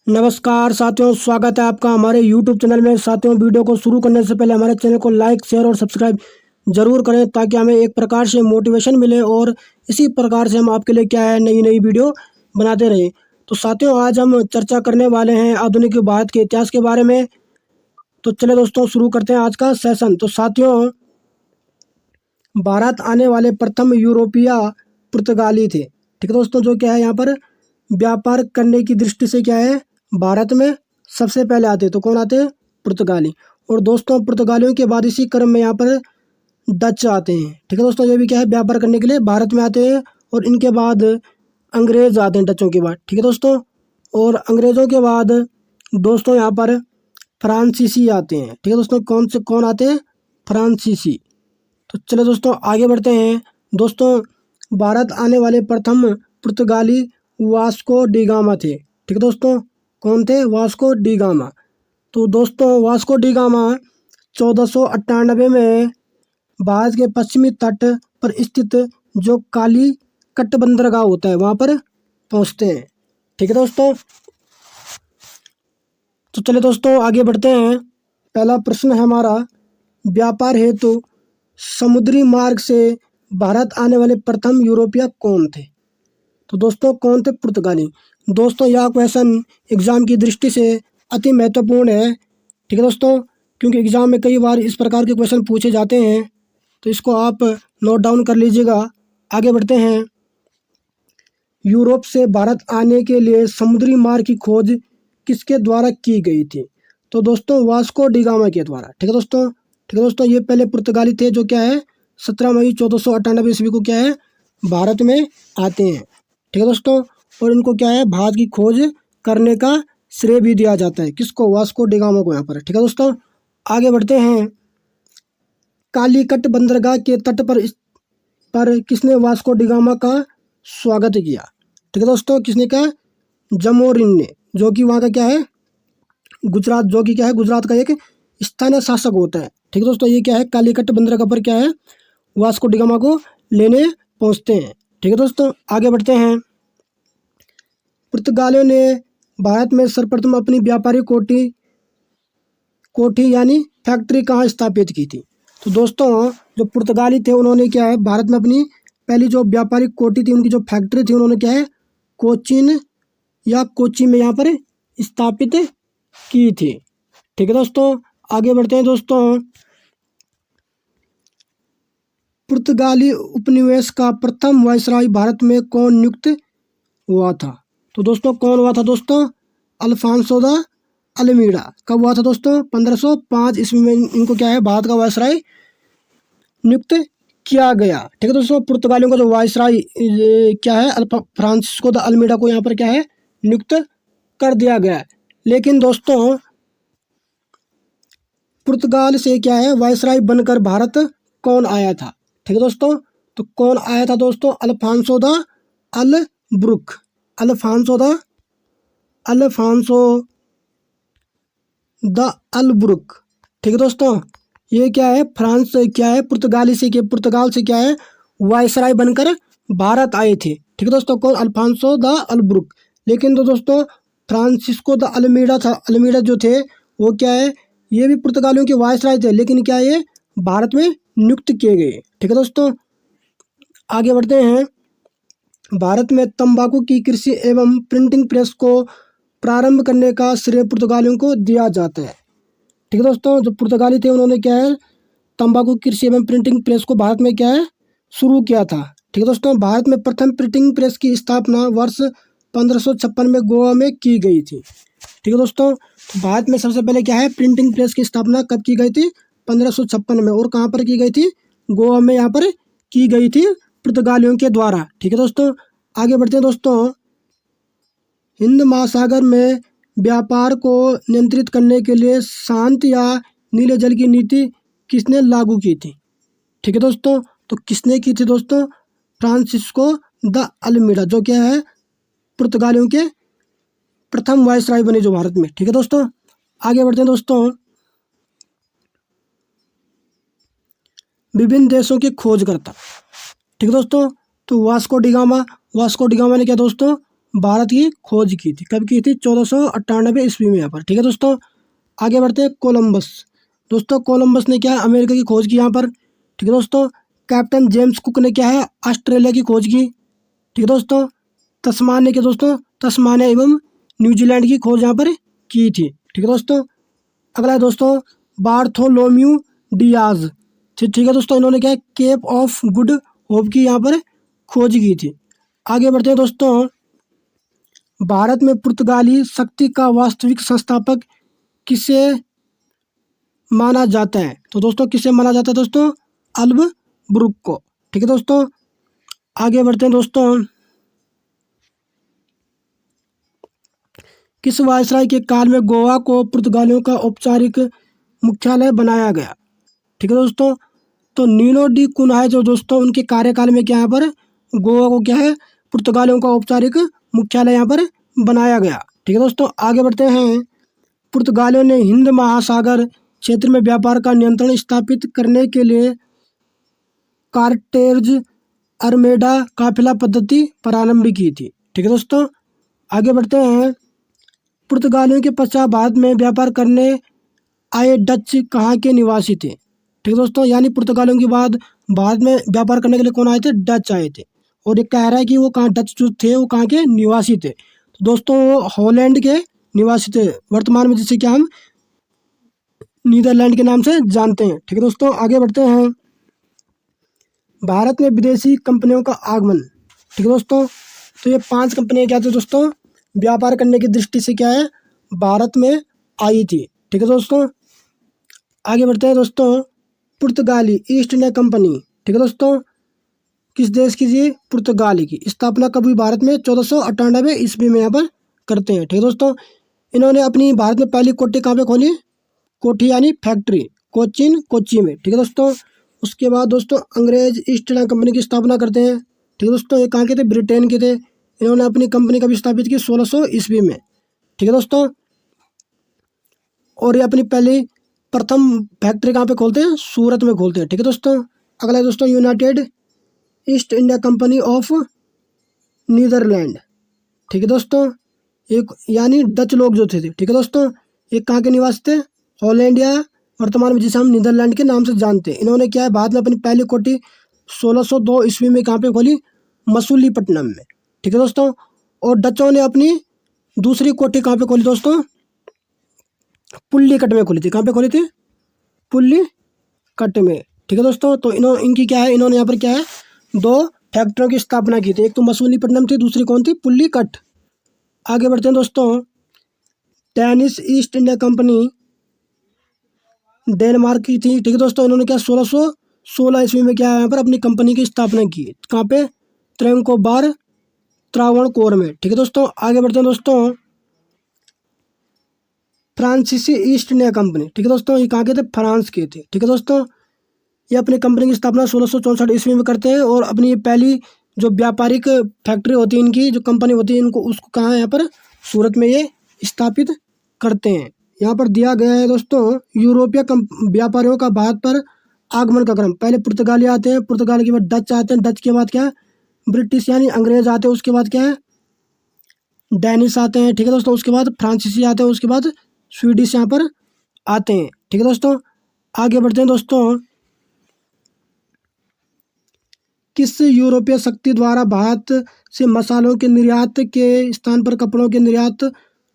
नमस्कार साथियों, स्वागत है आपका हमारे YouTube चैनल में। साथियों, वीडियो को शुरू करने से पहले हमारे चैनल को लाइक, शेयर और सब्सक्राइब जरूर करें ताकि हमें एक प्रकार से मोटिवेशन मिले और इसी प्रकार से हम आपके लिए क्या है नई नई वीडियो बनाते रहें। तो साथियों, आज हम चर्चा करने वाले हैं आधुनिक भारत के इतिहास के बारे में। तो चलिए दोस्तों, शुरू करते हैं आज का सेशन। तो साथियों, भारत आने वाले प्रथम यूरोपीय पुर्तगाली थे। ठीक है दोस्तों, जो क्या है यहाँ पर व्यापार करने की दृष्टि से क्या है भारत में सबसे पहले आते हैं। तो कौन आते हैं? पुर्तगाली। और दोस्तों, पुर्तगालियों के बाद इसी क्रम में यहाँ पर डच आते हैं। ठीक है दोस्तों, ये भी क्या है व्यापार करने के लिए भारत में आते हैं। और इनके बाद अंग्रेज आते हैं डचों के बाद। ठीक है दोस्तों, और अंग्रेज़ों के बाद दोस्तों यहाँ पर फ्रांसीसी आते हैं। ठीक है दोस्तों, कौन आते हैं? फ्रांसीसी। तो चलो दोस्तों, आगे बढ़ते हैं। दोस्तों, भारत आने वाले प्रथम पुर्तगाली वास्को डी गामा थे। ठीक है दोस्तों, कौन थे? Vasco D gamma. तो दोस्तों, वास्को डी गामा 1498 में भारत के पश्चिमी तट पर स्थित जो काली कट बंदरगाह होता है वहाँ पर पहुँचते हैं। ठीक है दोस्तों, तो चलिए दोस्तों आगे बढ़ते हैं। पहला प्रश्न है हमारा, व्यापार हेतु समुद्री मार्ग से भारत आने वाले प्रथम यूरोपीय कौन थे? तो दोस्तों, कौन थे? पुर्तगाली। दोस्तों, यह क्वेश्चन एग्जाम की दृष्टि से अति महत्वपूर्ण है। ठीक है दोस्तों, क्योंकि एग्जाम में कई बार इस प्रकार के क्वेश्चन पूछे जाते हैं, तो इसको आप नोट डाउन कर लीजिएगा। आगे बढ़ते हैं। यूरोप से भारत आने के लिए समुद्री मार्ग की खोज किसके द्वारा की गई थी? तो दोस्तों, वास्को डी गामा के द्वारा। ठीक है दोस्तों, ये पहले पुर्तगाली थे जो क्या है 17 मई 1498 ईस्वी को क्या है भारत में आते हैं। ठीक है दोस्तों, और इनको क्या है भारत की खोज करने का श्रेय भी दिया जाता है। किसको? वास्को डी गामा को यहाँ पर। ठीक है दोस्तों, आगे बढ़ते हैं। कालीकट बंदरगाह के तट पर किसने वास्को डी गामा का स्वागत किया? ठीक है दोस्तों, किसने कहा? जमोरिन ने, जो कि वहाँ का क्या है गुजरात, जो कि क्या है गुजरात का एक स्थानीय शासक होता है। ठीक है दोस्तों, ये क्या है कालीकट बंदरगाह पर क्या है वास्को डी गामा को लेने पहुँचते हैं। ठीक है दोस्तों, आगे बढ़ते हैं। पुर्तगालियों ने भारत में सर्वप्रथम अपनी व्यापारी कोठी यानी फैक्ट्री कहाँ स्थापित की थी? तो दोस्तों, जो पुर्तगाली थे उन्होंने क्या है भारत में अपनी पहली जो व्यापारिक कोठी थी, उनकी जो फैक्ट्री थी, उन्होंने क्या है कोचीन या कोची में यहाँ पर स्थापित की थी। ठीक है दोस्तों, आगे बढ़ते हैं। दोस्तों, पुर्तगाली उपनिवेश का प्रथम वायसराय भारत में कौन नियुक्त हुआ था? तो दोस्तों, कौन हुआ था? दोस्तों, अल्फांसो द अल्मीडा। कब हुआ था दोस्तों? 1505 ईस्वी में इनको क्या है भारत का वायसराय नियुक्त किया गया। ठीक है दोस्तों, पुर्तगालियों का जो वायसराय क्या है फ्रांसिस्को द अल्मीडा को यहाँ पर क्या है नियुक्त कर दिया गया है। लेकिन दोस्तों, पुर्तगाल से क्या है वायसराय बनकर भारत कौन आया था? ठीक है दोस्तों, तो कौन आया था दोस्तों? Alfonso de Albuquerque. Alfonso de Albuquerque. ठीक है दोस्तों, ये क्या है फ्रांस से क्या है पुर्तगाल से क्या है वायसराय बनकर भारत आए थे। ठीक है दोस्तों, कौन? Alfonso de Albuquerque. लेकिन तो दोस्तों, फ्रांसिस्को द अल्मीडा जो थे वो क्या है ये भी पुर्तगालियों के वायसराय थे, लेकिन क्या ये भारत में नियुक्त किए गए। ठीक है दोस्तों, आगे बढ़ते हैं। भारत में तंबाकू की कृषि एवं प्रिंटिंग प्रेस को प्रारंभ करने का श्रेय पुर्तगालियों को दिया जाता है। ठीक है दोस्तों, जो पुर्तगाली थे उन्होंने क्या है तंबाकू कृषि एवं प्रिंटिंग प्रेस को भारत में क्या है शुरू किया था। ठीक है दोस्तों, भारत में प्रथम प्रिंटिंग प्रेस की स्थापना वर्ष 1556 में गोवा में की गई थी। ठीक है दोस्तों, तो भारत में सबसे पहले क्या है प्रिंटिंग प्रेस की स्थापना कब की गई थी? 1556 में। और कहाँ पर की गई थी? गोवा में यहाँ पर की गई थी पुर्तगालियों के द्वारा। ठीक है दोस्तों, आगे बढ़ते हैं। दोस्तों, हिंद महासागर में व्यापार को नियंत्रित करने के लिए शांत या नीले जल की नीति किसने लागू की थी? ठीक है दोस्तों, तो किसने की थी दोस्तों? फ्रांसिस्को द अल्मीडा, जो क्या है पुर्तगालियों के प्रथम वायसराय बने जो भारत में। ठीक है दोस्तों, आगे बढ़ते हैं। दोस्तों, विभिन्न देशों की खोज करता। ठीक है दोस्तों, तो वास्को डी गामा ने क्या दोस्तों भारत की खोज की थी। कब की थी? 1498 ईस्वी में यहाँ पर। ठीक है दोस्तों, आगे बढ़ते हैं। कोलंबस, दोस्तों कोलंबस ने क्या अमेरिका की खोज की यहाँ पर। ठीक है दोस्तों, कैप्टन जेम्स कुक ने क्या है ऑस्ट्रेलिया की खोज की। ठीक है दोस्तों, तस्मानिया के दोस्तों तस्मानिया एवं न्यूजीलैंड की खोज यहाँ पर की थी। ठीक है दोस्तों, अगला है दोस्तों बार्थोलोम्यू डियाज। ठीक है दोस्तों, इन्होंने क्या केप ऑफ गुड होप की यहाँ पर खोज की थी। आगे बढ़ते हैं दोस्तों, भारत में पुर्तगाली शक्ति का वास्तविक संस्थापक किसे माना जाता है? तो दोस्तों किसे माना जाता है दोस्तों? अल्ब ब्रुक को। ठीक है दोस्तों, आगे बढ़ते हैं दोस्तों, किस वायसराय के काल में गोवा को पुर्तगालियों का औपचारिक मुख्यालय बनाया गया? ठीक है दोस्तों, तो नीनो डी कुनाय जो दोस्तों उनके कार्यकाल में क्या यहाँ पर गोवा को क्या है पुर्तगालियों का औपचारिक मुख्यालय यहाँ पर बनाया गया। ठीक है दोस्तों, आगे बढ़ते हैं। पुर्तगालियों ने हिंद महासागर क्षेत्र में व्यापार का नियंत्रण स्थापित करने के लिए कार्टेज अरमेडा काफिला पद्धति प्रारंभ की थी। ठीक है दोस्तों, आगे बढ़ते हैं। पुर्तगालियों के पश्चात भारत में व्यापार करने आए डच कहाँ के निवासी थे? ठीक है दोस्तों, यानी पुर्तगालियों के बाद भारत में व्यापार करने के लिए कौन आए थे? डच आए थे। और ये कह रहा है कि वो कहाँ डच जो थे वो कहाँ के निवासी थे? तो दोस्तों वो हॉलैंड के निवासी थे, वर्तमान में जिसे क्या हम नीदरलैंड के नाम से जानते हैं। ठीक है दोस्तों, आगे बढ़ते हैं। भारत में विदेशी कंपनियों का आगमन। ठीक है दोस्तों, तो ये 5 कंपनियां क्या थी दोस्तों व्यापार करने की दृष्टि से क्या है भारत में आई थी। ठीक है दोस्तों, आगे बढ़ते हैं दोस्तों। पुर्तगाली ईस्ट इंडिया कंपनी, ठीक है दोस्तों, किस देश की थी? पुर्तगाली की। स्थापना कब हुई भारत में? 1498 ईस्वी में यहाँ पर करते हैं। ठीक है दोस्तों, इन्होंने अपनी भारत में पहली कोठी कहाँ पे खोली? कोठी यानी फैक्ट्री कोचीन कोच्चि में। ठीक है दोस्तों, उसके बाद दोस्तों अंग्रेज ईस्ट इंडिया कंपनी की स्थापना करते हैं। ठीक है दोस्तों, ये कहाँ के थे? ब्रिटेन के थे। इन्होंने अपनी कंपनी कभी स्थापित की? 1600 ईस्वी में। ठीक है दोस्तों, और ये अपनी पहली प्रथम फैक्ट्री कहाँ पे खोलते हैं? सूरत में खोलते हैं। ठीक है दोस्तों, अगला है दोस्तों United East India Company of Netherland. ठीक है दोस्तों, एक यानी डच लोग जो थे। ठीक है दोस्तों, ये कहाँ के निवासी थे? हॉलैंड या वर्तमान में जिसे हम नीदरलैंड के नाम से जानते हैं। इन्होंने क्या है बाद में अपनी पहली कोठी 1602 ईस्वी में कहाँ पे खोली? मसूलीपट्टनम में। ठीक है दोस्तों, और डचों ने अपनी दूसरी कोठी कहाँ पे खोली दोस्तों? पुल्लीकट में खोली थी। कहाँ पे खोली थी? पुल्लीकट में। ठीक है दोस्तों, तो इनकी क्या है इन्होंने यहाँ पर क्या है 2 फैक्ट्रियों की स्थापना की थी। एक तो मसूलीपट्टनम थी, दूसरी कौन थी? पुल्लीकट। आगे बढ़ते हैं दोस्तों। Danish east India company Denmark की थी। ठीक है दोस्तों, इन्होंने क्या 1616 ईस्वी में क्या है यहाँ पर अपनी कंपनी की स्थापना की। कहाँ पे? त्रैवंकोबार त्रावणकोर में। ठीक है दोस्तों, आगे बढ़ते हैं दोस्तों। फ्रांसीसी ईस्ट इंडिया कंपनी। ठीक है दोस्तों, ये कहाँ के थे? फ्रांस के थे। ठीक है दोस्तों, ये अपनी कंपनी की स्थापना 1664 ईस्वी में करते हैं और अपनी ये पहली जो व्यापारिक फैक्ट्री होती है इनकी जो कंपनी होती है इनको उसको कहाँ है यहाँ पर सूरत में ये स्थापित करते हैं। यहाँ पर दिया गया है दोस्तों यूरोपीय व्यापारियों का भारत पर आगमन का क्रम। पहले पुर्तगाली आते हैं, पुर्तगाल के बाद डच आते हैं, डच के बाद क्या है ब्रिटिश यानी अंग्रेज आते हैं, उसके बाद क्या है डेनिश आते हैं। ठीक है दोस्तों, उसके बाद फ्रांसीसी आते हैं, उसके बाद स्वीडिश यहाँ पर आते हैं। ठीक है दोस्तों, आगे बढ़ते हैं दोस्तों। किस यूरोपीय शक्ति द्वारा भारत से मसालों के निर्यात के स्थान पर कपड़ों के निर्यात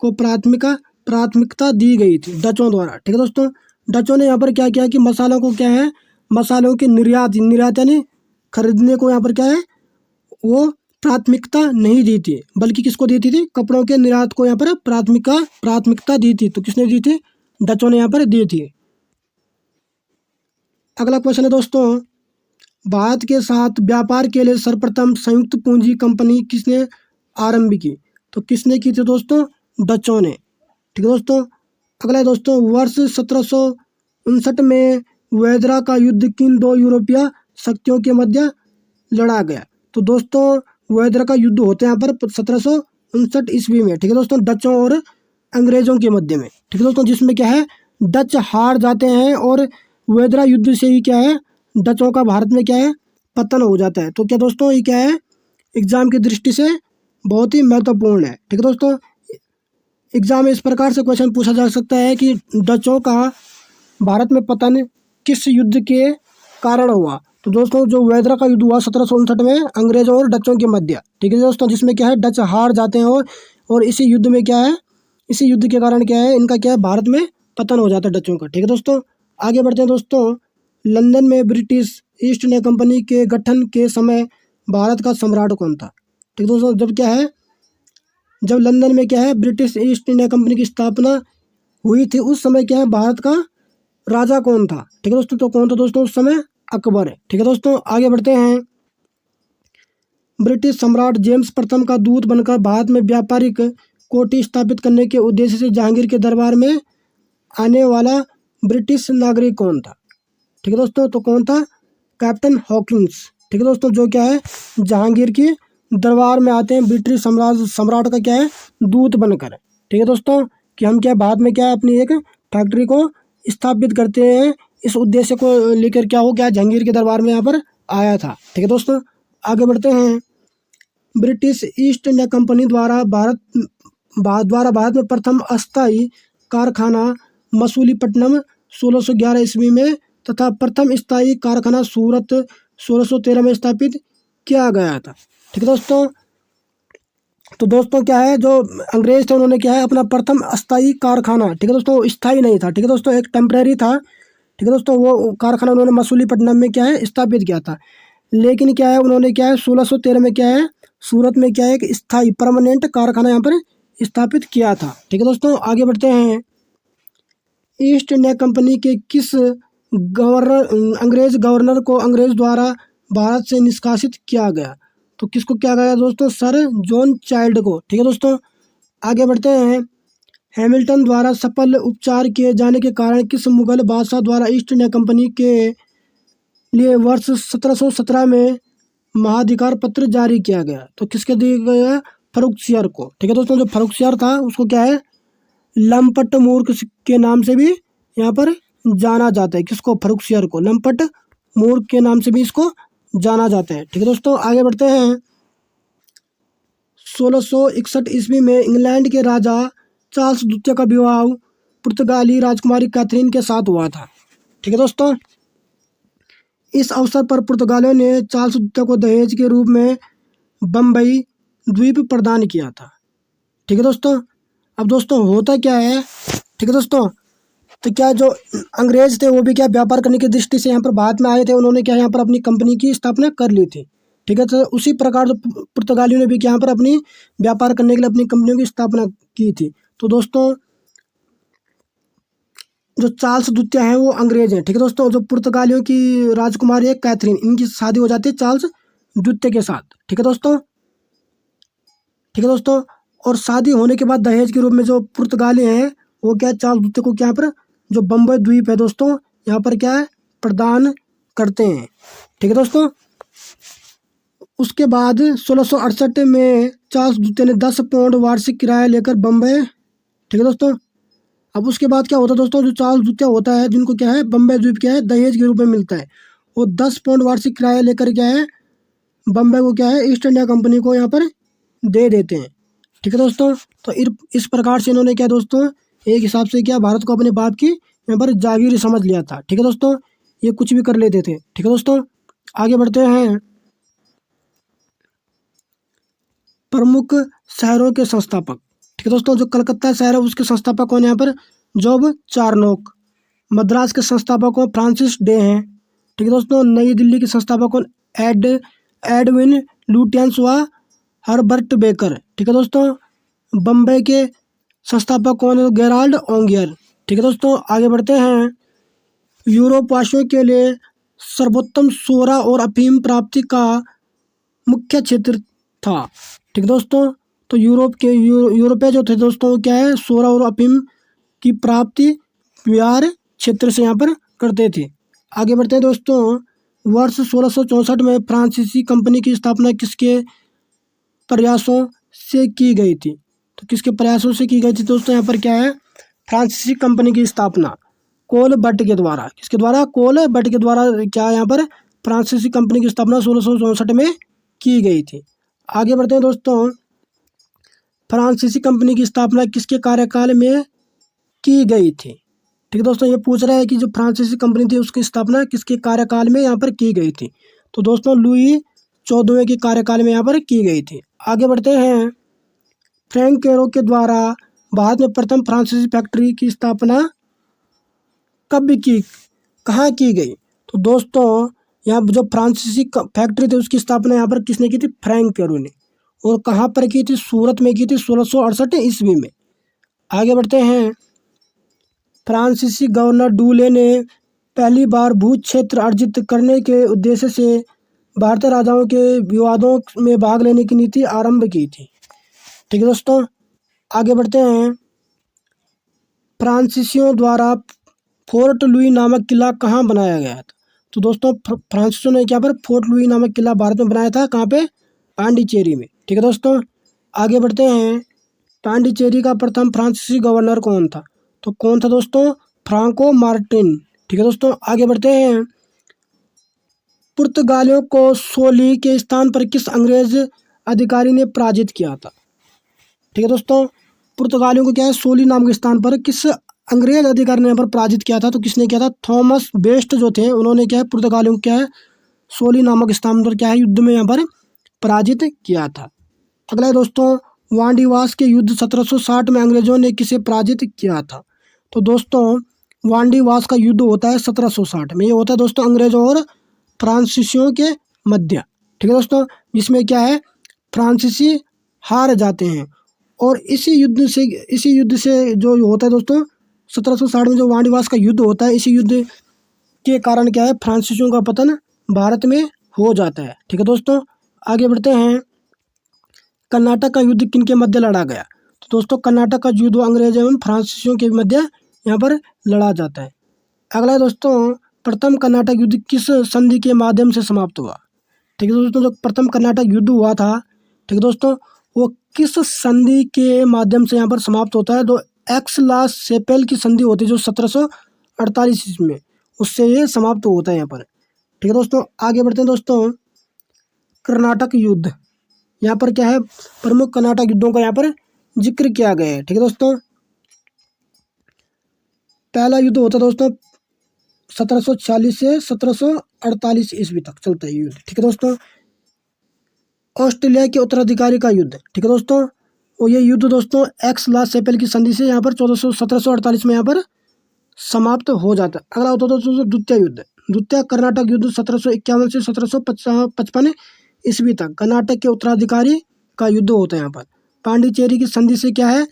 को प्राथमिकता दी गई थी? डचों द्वारा। ठीक है दोस्तों, डचों ने यहाँ पर क्या किया कि मसालों को क्या है मसालों के निर्यात यानी खरीदने को यहाँ पर क्या है वो प्राथमिकता नहीं दी थी, बल्कि किसको दी थी? कपड़ों के निर्यात को यहाँ पर प्राथमिकता दी थी। तो किसने दी थी? डचों ने यहाँ पर दी थी। अगला क्वेश्चन है दोस्तों, भारत के साथ व्यापार के लिए सर्वप्रथम संयुक्त पूंजी कंपनी किसने आरंभ की? तो किसने की थी दोस्तों? डचों ने। ठीक है दोस्तों, अगला है दोस्तों, वर्ष 1759 में वेदरा का युद्ध किन 2 यूरोपीय शक्तियों के मध्य लड़ा गया? तो दोस्तों वेदरा का युद्ध होता है यहाँ पर 1759 ईस्वी में। ठीक है दोस्तों, डचों और अंग्रेजों के मध्य में। ठीक है दोस्तों, जिसमें क्या है डच हार जाते हैं और वेदरा युद्ध से ही क्या है डचों का भारत में क्या है पतन हो जाता है। तो क्या दोस्तों ये क्या है एग्जाम की दृष्टि से बहुत ही महत्वपूर्ण है। ठीक है दोस्तों, एग्जाम में इस प्रकार से क्वेश्चन पूछा जा सकता है कि डचों का भारत में पतन किस युद्ध के कारण हुआ। तो दोस्तों जो वेदरा का युद्ध हुआ 1759 में अंग्रेजों और डचों के मध्य। ठीक है दोस्तों, जिसमें क्या है डच हार जाते हैं और इसी युद्ध में क्या है, इसी युद्ध के कारण क्या है, इनका क्या है, भारत में पतन हो जाता है डचों का। ठीक है दोस्तों, आगे बढ़ते हैं दोस्तों। लंदन में ब्रिटिश ईस्ट इंडिया कंपनी के गठन के समय भारत का सम्राट कौन था। ठीक है दोस्तों, जब क्या है, जब लंदन में क्या है ब्रिटिश ईस्ट इंडिया कंपनी की स्थापना हुई थी, उस समय क्या है भारत का राजा कौन था। ठीक है दोस्तों, तो कौन था दोस्तों उस समय, अकबर है। ठीक है दोस्तों, आगे बढ़ते हैं। ब्रिटिश सम्राट जेम्स प्रथम का दूत बनकर भारत में व्यापारिक कोठी स्थापित करने के उद्देश्य से जहांगीर के दरबार में आने वाला ब्रिटिश नागरिक कौन था। ठीक है दोस्तों, तो कौन था, कैप्टन हॉकिंस। ठीक है दोस्तों, जो क्या है जहांगीर की दरबार में आते हैं ब्रिटिश सम्राट का क्या है, दूत बनकर। ठीक है दोस्तों, कि हम क्या भारत में क्या है अपनी एक फैक्ट्री को स्थापित करते हैं, इस उद्देश्य को लेकर क्या हो गया, जहांगीर के दरबार में यहाँ पर आया था। ठीक है दोस्तों, आगे बढ़ते हैं। ब्रिटिश ईस्ट इंडिया कंपनी द्वारा भारत में प्रथम अस्थायी कारखाना मसूलीपट्टनम 1611 ईस्वी में तथा प्रथम स्थायी कारखाना सूरत 1613 में स्थापित किया गया था। ठीक है दोस्तों, तो दोस्तों क्या है, जो अंग्रेज थे उन्होंने क्या है अपना प्रथम अस्थायी कारखाना, ठीक है दोस्तों, स्थायी नहीं था, ठीक है दोस्तों, एक टेम्परेरी था। ठीक है दोस्तों, वो कारखाना उन्होंने मसूलीपट्टनम में क्या है स्थापित किया था। लेकिन क्या है उन्होंने क्या है 1613 में क्या है सूरत में क्या है एक स्थायी परमानेंट कारखाना यहाँ पर स्थापित किया था। ठीक है दोस्तों, आगे बढ़ते हैं। ईस्ट इंडिया कंपनी के किस अंग्रेज गवर्नर को अंग्रेज द्वारा भारत से निष्कासित किया गया। तो किसको किया गया दोस्तों, सर जॉन चाइल्ड को। ठीक है दोस्तों, आगे बढ़ते हैं। हैमिल्टन द्वारा सफल उपचार किए जाने के कारण किस मुगल बादशाह द्वारा ईस्ट इंडिया कंपनी के लिए वर्ष 1717 में महाधिकार पत्र जारी किया गया। तो किसके दिया गया, फर्रुखसियर को। ठीक है दोस्तों, जो फर्रुखसियर था उसको क्या है लंपट मूर्ख के नाम से भी यहाँ पर जाना जाता है। किसको, फर्रुखसियर को लंपट मूर्ख के नाम से भी इसको जाना जाता है। ठीक है दोस्तों, आगे बढ़ते हैं। 1661 ईस्वी में इंग्लैंड के राजा चार्ल्स द्वितीय का विवाह पुर्तगाली राजकुमारी कैथरीन के साथ हुआ था। ठीक है दोस्तों, इस अवसर पर पुर्तगालियों ने चार्ल्स द्वितीय को दहेज के रूप में बम्बई द्वीप प्रदान किया था। ठीक है दोस्तों, अब दोस्तों होता क्या है, ठीक है दोस्तों, तो क्या जो अंग्रेज थे वो भी क्या व्यापार करने की दृष्टि से यहाँ पर भारत में आए थे, उन्होंने क्या यहाँ पर अपनी कंपनी की स्थापना कर ली थी। ठीक है, तो उसी प्रकार जो पुर्तगालियों ने भी क्या यहाँ पर अपनी व्यापार करने के लिए अपनी कंपनियों की स्थापना की थी। तो दोस्तों जो चार्ल्स द्वितीय हैं वो अंग्रेज हैं। ठीक है दोस्तों, जो पुर्तगालियों की राजकुमारी है कैथरीन, इनकी शादी हो जाती है चार्ल्स द्वितीय के साथ। ठीक है दोस्तों, ठीक है दोस्तों, और शादी होने के बाद दहेज के रूप में जो पुर्तगाली हैं वो क्या चार्ल्स द्वितीय को क्या पर जो बम्बई द्वीप है दोस्तों यहाँ पर क्या है प्रदान करते हैं। ठीक है दोस्तों, उसके बाद 1668 में चार्ल्स द्वितीय ने 10 पाउंड वार्षिक किराया लेकर बम्बई। ठीक है दोस्तों, अब उसके बाद क्या होता है दोस्तों, जो चार्ल्स द्वितीय होता है जिनको क्या है बम्बई द्वीप क्या है दहेज के रूप में मिलता है, वो 10 पाउंड वार्षिक किराया लेकर क्या है बम्बई को क्या है ईस्ट इंडिया कंपनी को यहाँ पर दे देते हैं। ठीक है दोस्तों, तो इस प्रकार से इन्होंने क्या दोस्तों एक हिसाब से क्या भारत को अपने बाप की यहाँ पर जागीर समझ लिया था। ठीक है दोस्तों, ये कुछ भी कर लेते थे। ठीक है दोस्तों, आगे बढ़ते हैं। प्रमुख शहरों के संस्थापक। ठीक है दोस्तों, जो कलकत्ता शहर है उसके संस्थापक कौन है यहाँ पर जॉब चार्नोक। मद्रास के संस्थापक कौन फ्रांसिस डे हैं। ठीक है दोस्तों, नई दिल्ली के संस्थापक कौन एडविन लुटियंस व हर्बर्ट बेकर। ठीक है दोस्तों, बम्बई के संस्थापक कौन है गेराल्ड ओंगियर। ठीक है दोस्तों, आगे बढ़ते हैं। यूरोप वासियों के लिए सर्वोत्तम सोरा और अफीम प्राप्ति का मुख्य क्षेत्र था। ठीक है दोस्तों, तो यूरोपीय जो थे दोस्तों क्या है सोरा और अफीम की प्राप्ति बिहार क्षेत्र से यहाँ पर करते थे। आगे बढ़ते हैं दोस्तों। वर्ष 1664 में फ्रांसीसी कंपनी की स्थापना किसके प्रयासों से की गई थी। तो किसके प्रयासों से की गई थी दोस्तों, यहाँ पर क्या है फ्रांसीसी कंपनी की स्थापना कोल बट के द्वारा। किसके द्वारा, कोल बट के द्वारा क्या यहाँ पर फ्रांसीसी कंपनी की स्थापना 1664 में की गई थी। आगे बढ़ते हैं दोस्तों। फ्रांसीसी कंपनी की स्थापना किसके कार्यकाल में की गई थी? ठीक है दोस्तों, ये पूछ रहा है कि जो फ्रांसीसी कंपनी थी उसकी स्थापना किसके कार्यकाल में यहाँ पर की गई थी? तो दोस्तों लुई 14वें के कार्यकाल में यहाँ पर की गई थी। आगे बढ़ते हैं। फ्रैंक कैरो के द्वारा भारत में प्रथम फ्रांसीसी फैक्ट्री की स्थापना कब की, कहाँ की गई? तो दोस्तों यहाँ जो फ्रांसीसी फैक्ट्री थी उसकी स्थापना यहाँ पर किसने की थी? फ्रैंक कैरो ने। और कहाँ पर की थी? सूरत में की थी 1668 ईस्वी में। आगे बढ़ते हैं। फ्रांसीसी गवर्नर डुले ने पहली बार भू क्षेत्र अर्जित करने के उद्देश्य से भारतीय राजाओं के विवादों में भाग लेने की नीति आरंभ की थी। ठीक है दोस्तों, आगे बढ़ते हैं। फ्रांसीसियों द्वारा फोर्ट लुई नामक किला कहाँ बनाया गया था? तो दोस्तों फ्रांसीसियों ने क्या पर फोर्ट लुई नामक किला भारत में बनाया था। कहाँ पे? पांडिचेरी में। ठीक है दोस्तों, आगे बढ़ते हैं। पांडिचेरी का प्रथम फ्रांसीसी गवर्नर कौन था? तो कौन था दोस्तों? Franco Martin. ठीक है दोस्तों, आगे बढ़ते हैं। पुर्तगालियों को सोली के स्थान पर किस अंग्रेज अधिकारी ने पराजित किया था? ठीक है दोस्तों, पुर्तगालियों को क्या है? सोली नाम के स्थान पर किस अंग्रेज अधिकारी ने यहाँ पर पराजित किया था? तो किसने किया था? थॉमस बेस्ट जो थे उन्होंने क्या है पुर्तगालियों को क्या है सोली नामक स्थान पर क्या है युद्ध में यहाँ पर पराजित किया था। अगला है दोस्तों, वांडीवास के युद्ध 1760 में अंग्रेजों ने किसे पराजित किया था? तो दोस्तों वांडीवास का युद्ध होता है 1760 में। ये होता है दोस्तों अंग्रेजों और फ्रांसीसियों के मध्य। ठीक है दोस्तों, जिसमें क्या है फ्रांसीसी हार जाते हैं। और इसी युद्ध से जो होता है दोस्तों 1760 में जो वांडीवास का युद्ध होता है, इसी युद्ध के कारण क्या है फ्रांसीसियों का पतन भारत में हो जाता है। ठीक है दोस्तों, आगे बढ़ते हैं। कर्नाटक का युद्ध किन के मध्य लड़ा गया? तो दोस्तों कर्नाटक का युद्ध अंग्रेज एवं फ्रांसीसियों के मध्य यहाँ पर लड़ा जाता है। अगला है दोस्तों, प्रथम कर्नाटक युद्ध किस संधि के माध्यम से समाप्त हुआ? ठीक है दोस्तों, जो प्रथम कर्नाटक युद्ध हुआ था, ठीक है दोस्तों, वो किस संधि के माध्यम से यहाँ पर समाप्त होता है? तो एक्स-ला-चैपेल की संधि होती है जो 1748 ईस्वी में, उससे ये समाप्त होता है यहाँ पर। ठीक है दोस्तों, आगे बढ़ते हैं दोस्तों। कर्नाटक युद्ध, यहाँ पर क्या है प्रमुख कर्नाटक युद्धों का यहाँ पर जिक्र किया गया है। ठीक है दोस्तों, पहला युद्ध होता है दोस्तों 1746 से 1748 ईस्वी तक चलता है युद्ध। ठीक है दोस्तों, ऑस्ट्रेलिया के उत्तराधिकारी का युद्ध। ठीक है दोस्तों, और ये युद्ध दोस्तों एक्स-ला-चैपेल की संधि से यहाँ पर 1748 में यहाँ पर समाप्त हो जाता है। अगला होता है दोस्तों द्वितीय युद्ध। द्वितीय कर्नाटक युद्ध 1751 से 1755 ईस्वी तक कर्नाटक के उत्तराधिकारी का युद्ध होता है। यहाँ पर पांडिचेरी की संधि से क्या है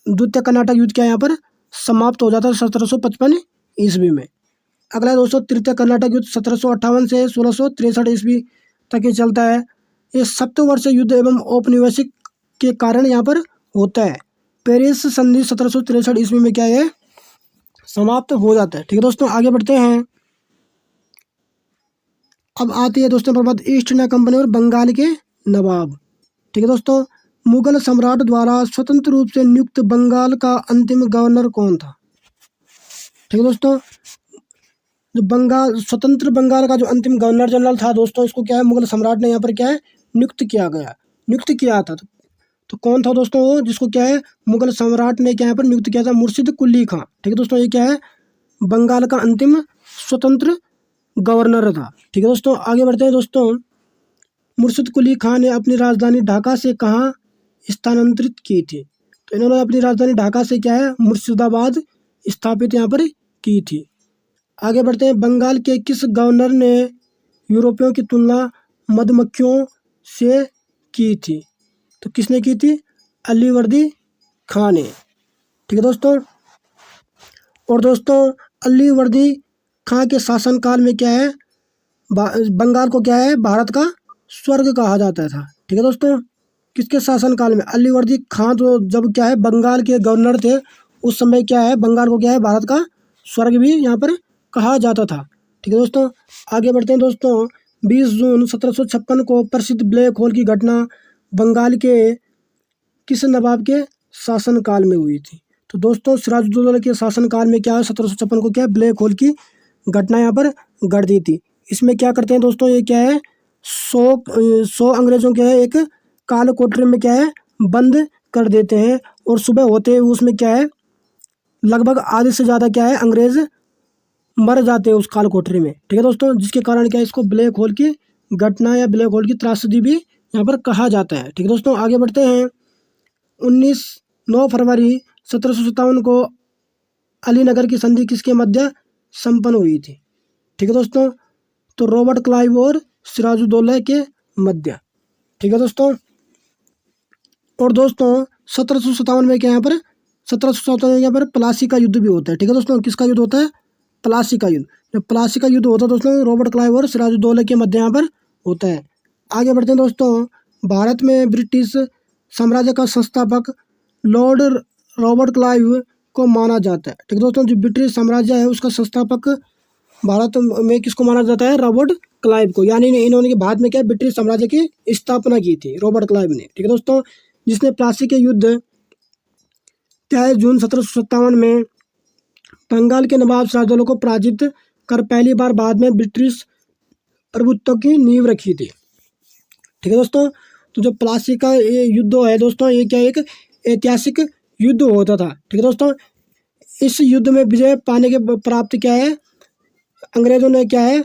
द्वितीय कर्नाटक युद्ध क्या है यहाँ पर समाप्त हो जाता है 1755 ईस्वी में। अगला है दोस्तों तृतीय कर्नाटक युद्ध 1758 से 1663 ईस्वी तक ये चलता है। ये सप्तवर्षीय युद्ध एवं औपनिवेशिक के कारण यहाँ पर होता है। पेरिस संधि 1763 ईस्वी में क्या है समाप्त हो जाता है। ठीक है दोस्तों, आगे बढ़ते हैं। अब आती है दोस्तों प्रभात ईस्ट इंडिया कंपनी और बंगाल के नवाब। ठीक है दोस्तों, मुगल सम्राट द्वारा स्वतंत्र रूप से नियुक्त बंगाल का अंतिम गवर्नर कौन था? ठीक है दोस्तों, जो स्वतंत्र बंगाल का जो अंतिम गवर्नर जनरल था दोस्तों, इसको क्या है मुगल सम्राट ने यहाँ पर क्या है नियुक्त किया था। तो कौन था दोस्तों वो जिसको क्या है मुगल सम्राट ने क्या यहाँ पर नियुक्त किया था? मुर्शिद कुली खां। ठीक है दोस्तों, ये क्या है बंगाल का अंतिम स्वतंत्र गवर्नर था। ठीक है दोस्तों, आगे बढ़ते हैं दोस्तों। मुर्शिद कुली खां ने अपनी राजधानी ढाका से कहाँ स्थानांतरित की थी? तो इन्होंने अपनी राजधानी ढाका से क्या है मुर्शिदाबाद स्थापित यहाँ पर की थी। आगे बढ़ते हैं। बंगाल के किस गवर्नर ने यूरोपियों की तुलना मधुमक्खियों से की थी? तो किसने की थी? अलीवर्दी खां ने। ठीक है दोस्तों, और दोस्तों अलीवर्दी खां के शासनकाल में क्या है बंगाल को क्या है भारत का स्वर्ग कहा जाता था। ठीक है दोस्तों, किसके शासनकाल में? अलीवर्दी खां तो जब क्या है बंगाल के गवर्नर थे उस समय क्या है बंगाल को क्या है भारत का स्वर्ग भी यहाँ पर कहा जाता था। ठीक है दोस्तों, आगे बढ़ते हैं दोस्तों। 20 जून 1756 को प्रसिद्ध ब्लैक होल की घटना बंगाल के किस नवाब के शासनकाल में हुई थी? तो दोस्तों सिराजुद्दौला के शासनकाल में क्या है 1756 को क्या है ब्लैक होल की घटना यहाँ पर घट दी थी। इसमें क्या करते हैं दोस्तों ये क्या है 100 अंग्रेजों के एक काल कोठरी में क्या है बंद कर देते हैं और सुबह होते ही उसमें क्या है लगभग आधे से ज़्यादा क्या है अंग्रेज मर जाते हैं उस काल कोठरी में। ठीक है दोस्तों, जिसके कारण क्या है इसको ब्लैक होल की घटना या ब्लैक होल की त्रासदी भी यहाँ पर कहा जाता है। ठीक है दोस्तों, आगे बढ़ते हैं। 9 फरवरी 1757 को अलीनगर की संधि किसके मध्य संपन्न हुई थी? ठीक है दोस्तों, तो रॉबर्ट क्लाइव और सिराजुद्दौला के मध्य। ठीक है दोस्तों, और दोस्तों 1757 में क्या यहाँ पर 1757 में यहाँ पर प्लासी का युद्ध भी होता है। ठीक है दोस्तों, किसका युद्ध होता है? प्लासी का युद्ध। जब प्लासी का युद्ध होता है दोस्तों रॉबर्ट क्लाइव और सिराजुद्दौला के मध्य यहाँ पर होता है। आगे बढ़ते हैं दोस्तों। भारत में ब्रिटिश साम्राज्य का संस्थापक लॉर्ड रॉबर्ट क्लाइव को माना जाता है। ठीक है दोस्तों, जो ब्रिटिश साम्राज्य है उसका संस्थापक भारत में किसको माना जाता है? रॉबर्ट क्लाइव को। यानी इन्होंने भारत में क्या ब्रिटिश साम्राज्य की स्थापना की थी रॉबर्ट क्लाइव ने। ठीक है दोस्तों, जिसने प्लासी के युद्ध 23 जून 1757 में बंगाल के नवाब सिराजुद्दौला को पराजित कर पहली बार बाद में ब्रिटिश प्रभुत्व की नींव रखी थी। ठीक है दोस्तों, तो जो प्लासी का ये युद्ध है दोस्तों ये क्या एक ऐतिहासिक युद्ध होता था। ठीक है दोस्तों, इस युद्ध में विजय पाने के प्राप्त क्या है अंग्रेजों ने क्या है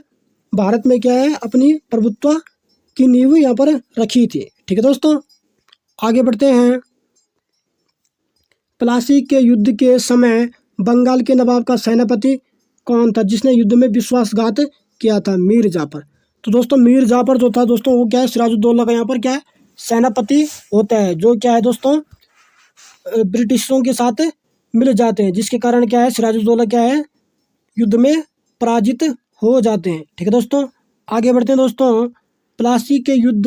भारत में क्या है अपनी प्रभुत्व की नींव यहाँ पर रखी थी। ठीक है दोस्तों, आगे बढ़ते हैं। प्लासी के युद्ध के समय बंगाल के नवाब का सेनापति कौन था जिसने युद्ध में विश्वासघात किया था? मीर जाफर। तो दोस्तों मीर जाफर जो था दोस्तों वो क्या है सिराजुद्दौला का यहाँ पर क्या है सेनापति होता है, जो क्या है दोस्तों ब्रिटिशों के साथ मिल जाते हैं, जिसके कारण क्या है सिराजुद्दौला क्या है युद्ध में पराजित हो जाते हैं। ठीक है दोस्तों, आगे बढ़ते हैं दोस्तों। प्लासी के युद्ध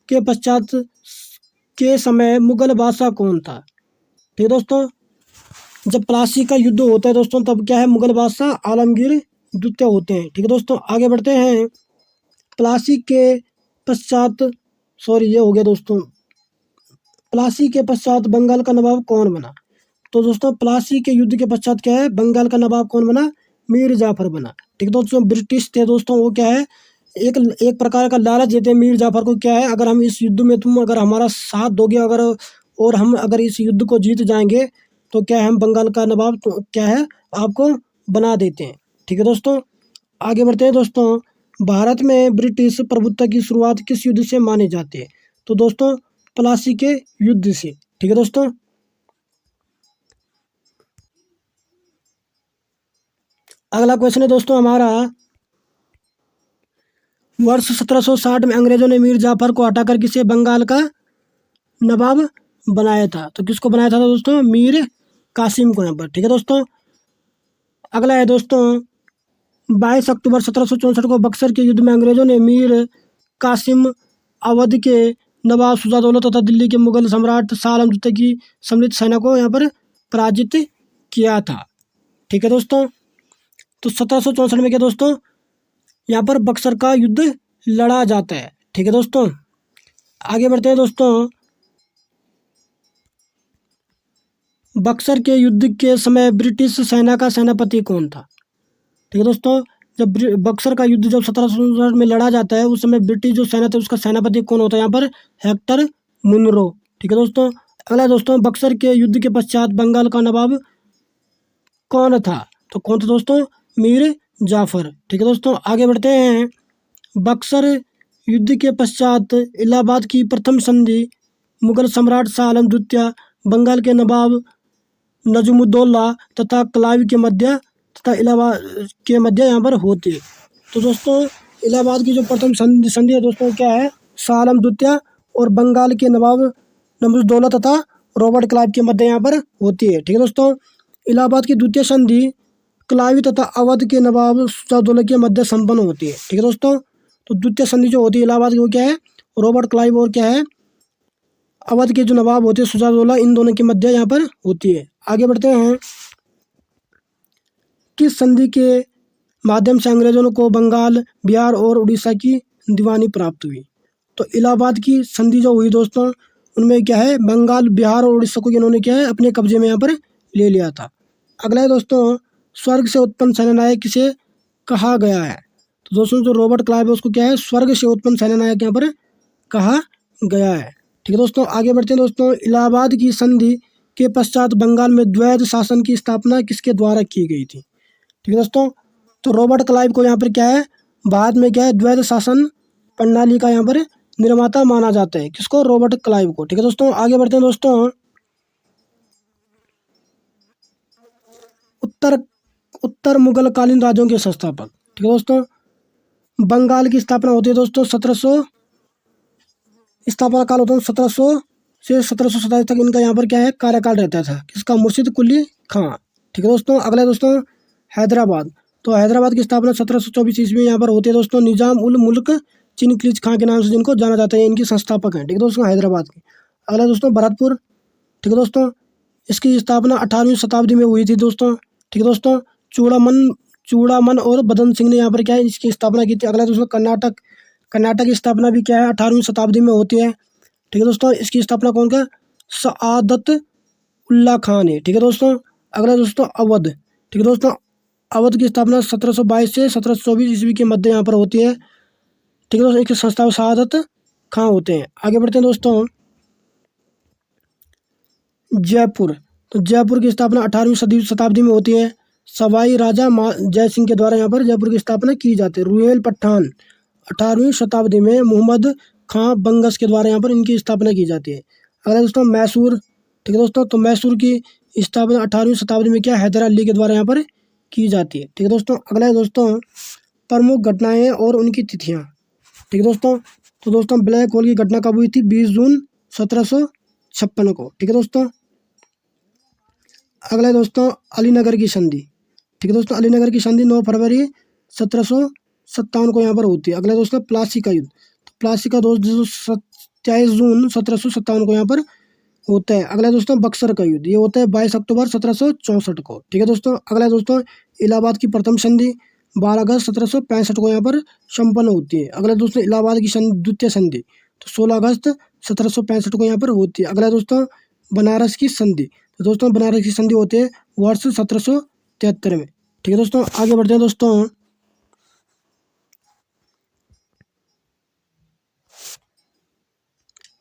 के पश्चात के समय मुगल बादशाह कौन था? ठीक है दोस्तों, जब प्लासी का युद्ध होता है दोस्तों तब क्या है मुगल बादशाह आलमगीर द्वितीय होते हैं। ठीक है दोस्तों, आगे बढ़ते हैं। प्लासी के पश्चात ये हो गया दोस्तों। प्लासी के पश्चात बंगाल का नवाब कौन बना? तो दोस्तों प्लासी के युद्ध के पश्चात क्या है बंगाल का नवाब कौन बना? मीर जाफर बना। ठीक है दोस्तों, ब्रिटिश थे दोस्तों वो क्या है एक प्रकार का लालच देते हैं मीर जाफर को, क्या है अगर हम इस युद्ध में तुम अगर हमारा साथ दोगे अगर और हम अगर इस युद्ध को जीत जाएंगे तो क्या है हम बंगाल का नवाब तो क्या है आपको बना देते हैं। ठीक है दोस्तों, आगे बढ़ते हैं दोस्तों। भारत में ब्रिटिश प्रभुत्व की शुरुआत किस युद्ध से माने जाते हैं? तो दोस्तों प्लासी के युद्ध से। ठीक है दोस्तों, अगला क्वेश्चन है दोस्तों हमारा वर्ष 1760 में अंग्रेजों ने मीर जाफर को हटाकर किसे बंगाल का नवाब बनाया था? तो किसको बनाया था दोस्तों? मीर कासिम को यहाँ पर। ठीक है दोस्तों, अगला है दोस्तों 22 अक्टूबर 1764 को बक्सर के युद्ध में अंग्रेजों ने मीर कासिम अवध के नवाब शुजाउद्दौला तथा दिल्ली के मुगल सम्राट शाह आलम द्वितीय की सम्मिलित सेना को यहाँ पर पराजित किया था। ठीक है दोस्तों, तो 1764 में क्या दोस्तों यहाँ पर बक्सर का युद्ध लड़ा जाता है। ठीक है दोस्तों, आगे बढ़ते हैं दोस्तों। बक्सर के युद्ध के समय ब्रिटिश सेना का सेनापति कौन था? ठीक है दोस्तों, जब बक्सर का युद्ध जब 1764 में लड़ा जाता है उस समय ब्रिटिश जो सेना थी उसका सेनापति कौन होता है यहाँ पर? Hector Munro. ठीक है दोस्तों, अगला दोस्तों बक्सर के युद्ध के पश्चात बंगाल का नवाब कौन था? तो कौन था दोस्तों? मीर जाफर। ठीक है दोस्तों, आगे बढ़ते हैं। बक्सर युद्ध के पश्चात इलाहाबाद की प्रथम संधि मुगल सम्राट शाह आलम द्वितीय बंगाल के नवाब नजमुद्दौला तथा क्लाइव के मध्य तथा इलाहाबाद के मध्य यहाँ पर होती है। तो दोस्तों इलाहाबाद की जो प्रथम संधि है दोस्तों क्या है शाह आलम द्वितीय और बंगाल के नवाब नजमुद्दौला तथा रॉबर्ट क्लाइव के मध्य यहाँ पर होती है। ठीक है दोस्तों, इलाहाबाद की द्वितीय संधि क्लाइव तथा अवध के नवाब शुजाउद्दौला के मध्य संपन्न होती है। ठीक है दोस्तों, तो द्वितीय संधि जो होती है इलाहाबाद की वो क्या है रॉबर्ट क्लाइव और क्या है अवध के जो नवाब होते हैं शुजाउद्दौला इन दोनों के मध्य यहाँ पर होती है। आगे बढ़ते हैं। किस संधि के माध्यम से अंग्रेजों को बंगाल बिहार और उड़ीसा की दीवानी प्राप्त हुई? तो इलाहाबाद की संधि जो हुई दोस्तों उनमें क्या है बंगाल बिहार और उड़ीसा को इन्होंने क्या है अपने कब्जे में यहाँ पर ले लिया था। अगला है दोस्तों स्वर्ग से उत्पन्न सेनानायक किसे कहा गया है? तो दोस्तों जो रॉबर्ट क्लाइव है उसको क्या है स्वर्ग से उत्पन्न सेनानायक यहाँ पर कहा गया है। ठीक है दोस्तों, आगे बढ़ते हैं दोस्तों। इलाहाबाद की संधि के पश्चात बंगाल में द्वैध शासन की स्थापना किसके द्वारा की गई थी? ठीक है दोस्तों, तो रॉबर्ट क्लाइव को यहाँ पर क्या है, बाद में क्या है, द्वैध शासन प्रणाली का यहाँ पर निर्माता माना जाता है। किसको? रॉबर्ट क्लाइव को। ठीक है दोस्तों, आगे बढ़ते हैं दोस्तों। उत्तर उत्तर मुगलकालीन राज्यों के संस्थापक। ठीक है दोस्तों, बंगाल की स्थापना होती है दोस्तों 1700, स्थापना काल होता है 1700 से 1727 तक इनका यहाँ पर क्या है, कार्यकाल रहता था। किसका? मुर्शिद कुली खां। ठीक है दोस्तों, अगला दोस्तों हैदराबाद। तो हैदराबाद की स्थापना 1724 ईस्वी में यहाँ पर होती है दोस्तों निजाम उल मुल्क चिनक्लीज खां के नाम से जिनको जाना जाता है, इनकी संस्थापक हैं। ठीक है दोस्तों, हैदराबाद के। अगला दोस्तों भरतपुर। ठीक है दोस्तों, इसकी स्थापना 18वीं शताब्दी में हुई थी दोस्तों। ठीक है दोस्तों, चूड़ामन और बदन सिंह ने यहाँ पर क्या है, इसकी स्थापना की थी। अगला दोस्तों कर्नाटक। कर्नाटक की स्थापना भी क्या है, 18वीं शताब्दी में होती है। ठीक है दोस्तों, इसकी स्थापना कौन का? सआदत उल्ला खान है। ठीक है दोस्तों, अगला दोस्तों अवध। ठीक है दोस्तों, अवध की स्थापना 1722 से 1724 ईस्वी के मध्य यहाँ पर होती है। ठीक है दोस्तों, इसके संस्थापक सआदत खां होते हैं। आगे बढ़ते हैं दोस्तों। जयपुर। तो जयपुर की स्थापना 18वीं शताब्दी में होती है। सवाई राजा जय सिंह के द्वारा यहाँ पर जयपुर की स्थापना की जाती है। रुहेल पठान 18वीं शताब्दी में मोहम्मद खां बंगस के द्वारा यहाँ पर इनकी स्थापना की जाती है। अगला दोस्तों मैसूर। ठीक है दोस्तों, तो मैसूर की स्थापना 18वीं शताब्दी में क्या हैदर अली के द्वारा यहाँ पर की जाती है। ठीक है दोस्तों, अगला है दोस्तों प्रमुख घटनाएं और उनकी तिथियाँ। ठीक है दोस्तों, तो दोस्तों ब्लैक होल की घटना कब हुई थी? 20 जून 1756 को। ठीक है दोस्तों, अगला है दोस्तों अलीनगर की संधि। ठीक है दोस्तों, अलीनगर की संधि 9 फरवरी 1757 को यहाँ पर होती है। अगला दोस्तों प्लासी का युद्ध। तो प्लासी का दोस्त 23 जून 1757 को यहाँ पर होता है। अगला दोस्तों बक्सर का युद्ध, ये होता है 22 अक्टूबर 1764 को। ठीक है दोस्तों, अगला दोस्तों इलाहाबाद की प्रथम संधि 12 अगस्त 1765 को यहाँ पर संपन्न होती है। अगला दोस्तों इलाहाबाद की द्वितीय संधि तो 16 अगस्त 1765 को यहाँ पर होती है। अगला दोस्तों बनारस की संधि। तो दोस्तों बनारस की संधि होती है वर्ष 1773 में। ठीक है दोस्तों, आगे बढ़ते हैं दोस्तों।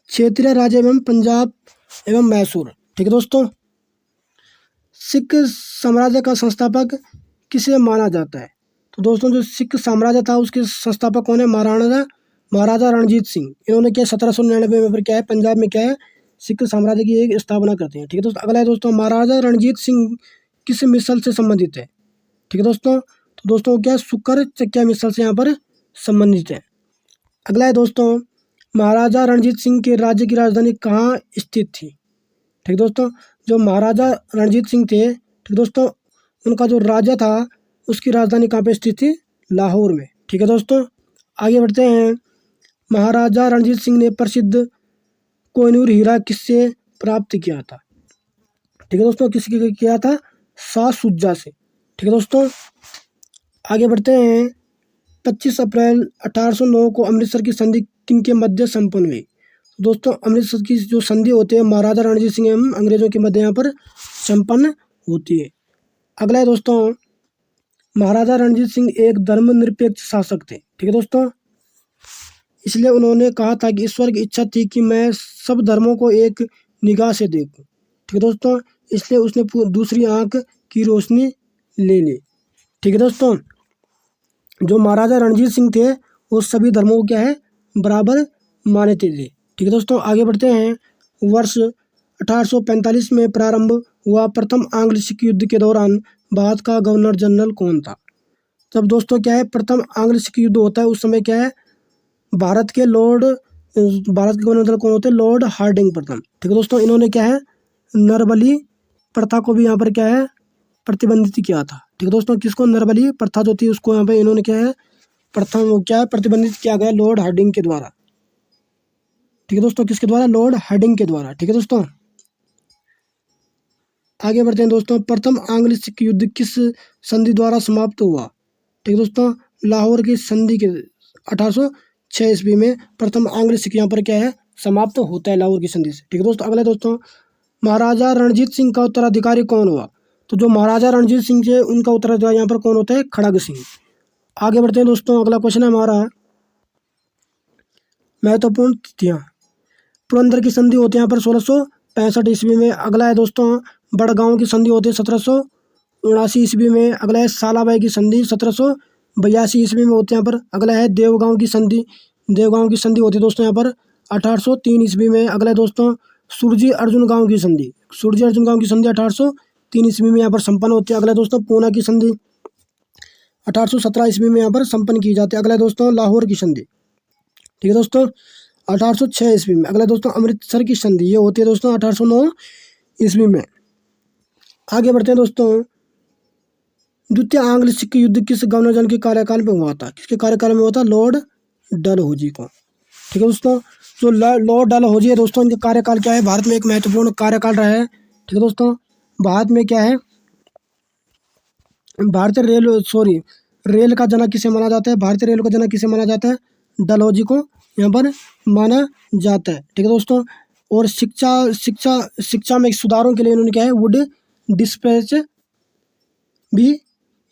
क्षेत्रीय राज्य एवं पंजाब एवं मैसूर। ठीक है दोस्तों, सिख साम्राज्य का संस्थापक किसे माना जाता है? तो दोस्तों जो सिख साम्राज्य था उसके संस्थापक कौन है? महाराजा रणजीत सिंह। इन्होंने क्या 1799 में क्या है, पंजाब में क्या है, सिख साम्राज्य की एक स्थापना करते हैं। ठीक है दोस्तों, अगला है दोस्तों महाराजा रणजीत सिंह किस मिसल से संबंधित है? ठीक है दोस्तों, तो दोस्तों क्या शुक्र चक्या मिसल से यहाँ पर संबंधित है। अगला है दोस्तों महाराजा रणजीत सिंह के राज्य की राजधानी कहाँ स्थित थी? ठीक दोस्तों, जो महाराजा रणजीत सिंह थे, ठीक दोस्तों, उनका जो राज्य था उसकी राजधानी कहाँ पे स्थित थी? लाहौर में। ठीक है दोस्तों, आगे बढ़ते हैं। महाराजा रणजीत सिंह ने प्रसिद्ध कोहिनूर हीरा किससे प्राप्त किया था? ठीक है दोस्तों, किसके किया था? शाह शुजा से। ठीक है दोस्तों, आगे बढ़ते हैं। 25 अप्रैल 1809 को अमृतसर की संधि किनके मध्य संपन्न हुई? दोस्तों अमृतसर की जो संधि होती है महाराजा रणजीत सिंह एवं अंग्रेजों के मध्य यहाँ पर संपन्न होती है। अगला है दोस्तों महाराजा रणजीत सिंह एक धर्मनिरपेक्ष शासक थे। ठीक है दोस्तों, इसलिए उन्होंने कहा था कि ईश्वर की इच्छा थी कि मैं सब धर्मों को एक निगाह से देखूं। ठीक है दोस्तों, इसलिए उसने दूसरी आंख की रोशनी ले ली। ठीक है दोस्तों, जो महाराजा रणजीत सिंह थे वो सभी धर्मों को क्या है, बराबर मानते थे। ठीक है दोस्तों, आगे बढ़ते हैं। वर्ष 1845 में प्रारंभ हुआ प्रथम आंग्ल सिख युद्ध के दौरान भारत का गवर्नर जनरल कौन था? जब दोस्तों क्या है प्रथम आंग्ल सिख युद्ध होता है उस समय क्या है भारत के गवर्नर जनरल कौन होते हैं? लॉर्ड हार्डिंग प्रथम। ठीक है दोस्तों, इन्होंने क्या है नरबली प्रथा को भी यहाँ पर क्या है प्रतिबंधित किया था। ठीक है दोस्तों, किसको? नरबली प्रथा जो थी उसको यहाँ पे इन्होंने क्या है प्रथम क्या है प्रतिबंधित किया गया लॉर्ड हार्डिंग के द्वारा। ठीक है दोस्तों, किसके द्वारा? लॉर्ड हार्डिंग के द्वारा। ठीक है दोस्तों, आगे बढ़ते हैं दोस्तों। प्रथम आंग्ल सिख युद्ध किस संधि द्वारा समाप्त हुआ? ठीक है दोस्तों, लाहौर की संधि के 1806 ईस्वी में प्रथम आंग्ल सिख यहाँ पर क्या है समाप्त होता है लाहौर की संधि से। ठीक है दोस्तों, अगला दोस्तों महाराजा रणजीत सिंह का उत्तराधिकारी कौन हुआ? तो जो महाराजा रणजीत सिंह थे उनका उत्तराधिकारी यहाँ पर कौन होता है? खड़ग सिंह। आगे बढ़ते हैं दोस्तों, अगला क्वेश्चन है हमारा महत्वपूर्ण तिथियाँ। पुरंदर की संधि होती है यहाँ पर 1665 ईस्वी में। अगला है दोस्तों बड़गांव की संधि होती है 1779 ईस्वी में। अगला है सालाबाई की संधि 1782 ईस्वी में होती है यहाँ पर। अगला है देवगांव की संधि होती है दोस्तों यहाँ पर 1803 ईस्वी में। अगला है दोस्तों सुरजी अर्जुन गांव की संधि 1803 ईस्वी में यहाँ पर संपन्न होती है। अगला दोस्तों पूना की संधि 1817 ईस्वी में यहाँ पर संपन्न की जाती है। अगला दोस्तों लाहौर की संधि, ठीक है दोस्तों, 1806 ईस्वी में। अगला दोस्तों अमृतसर की संधि, ये होती है दोस्तों 1809 ईस्वी में। आगे बढ़ते हैं दोस्तों। द्वितीय आंग्ल सिख युद्ध किस गवर्नर जनरल के कार्यकाल में हुआ था? किसके कार्यकाल में हुआ था? लॉर्ड डलहौजी को, ठीक है दोस्तों। जो लॉर्ड डलहौजी है दोस्तों, इनका कार्यकाल क्या है? भारत में एक महत्वपूर्ण कार्यकाल रहा है, ठीक है दोस्तों। भारत में क्या है? भारतीय रेल का जनक किसे माना जाता है? भारतीय रेल का जनक किसे माना जाता है? डलहौजी को यहाँ पर माना जाता है, ठीक है दोस्तों। और शिक्षा में सुधारों के लिए इन्होंने क्या है? वुड डिस्पैच भी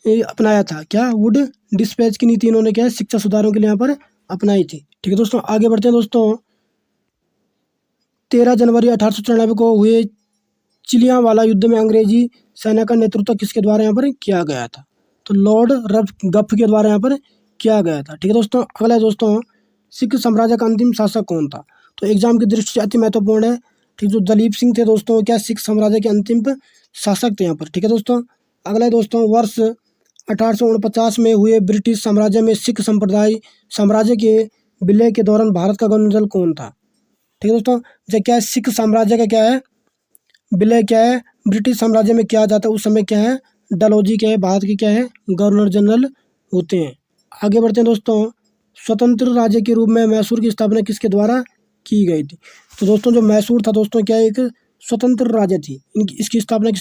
अपनाया था। क्या? वुड डिस्पैच की नीति इन्होंने क्या है? शिक्षा सुधारों के लिए यहाँ पर अपनाई थी, ठीक है दोस्तों। आगे बढ़ते हैं दोस्तों। 13 जनवरी 1894 को हुए चिलियांवाला युद्ध में अंग्रेजी सेना का नेतृत्व किसके द्वारा यहाँ पर किया गया था? तो लॉर्ड गफ के द्वारा यहाँ पर किया गया था, ठीक है दोस्तों। अगला है दोस्तों सिख साम्राज्य का अंतिम शासक कौन था? तो एग्जाम की दृष्टि से अति महत्वपूर्ण है, ठीक। जो दलीप सिंह थे दोस्तों, क्या सिख साम्राज्य के अंतिम शासक थे यहाँ पर, ठीक है दोस्तों। अगला है दोस्तों वर्ष 1849 में हुए ब्रिटिश साम्राज्य में सिख साम्राज्य के विलय के दौरान भारत का गवर्नर जनरल कौन था? ठीक है दोस्तों। जो क्या है? सिख साम्राज्य का क्या है? विलय क्या है? ब्रिटिश साम्राज्य में किया जाता है उस समय, क्या है? डलहौजी क्या है? भारत के क्या है? गवर्नर जनरल होते हैं। आगे बढ़ते हैं दोस्तों। स्वतंत्र राज्य के रूप में मैसूर की स्थापना किसके द्वारा की गई थी? तो दोस्तों जो मैसूर था दोस्तों, क्या एक स्वतंत्र राज्य थी, इसकी स्थापना किस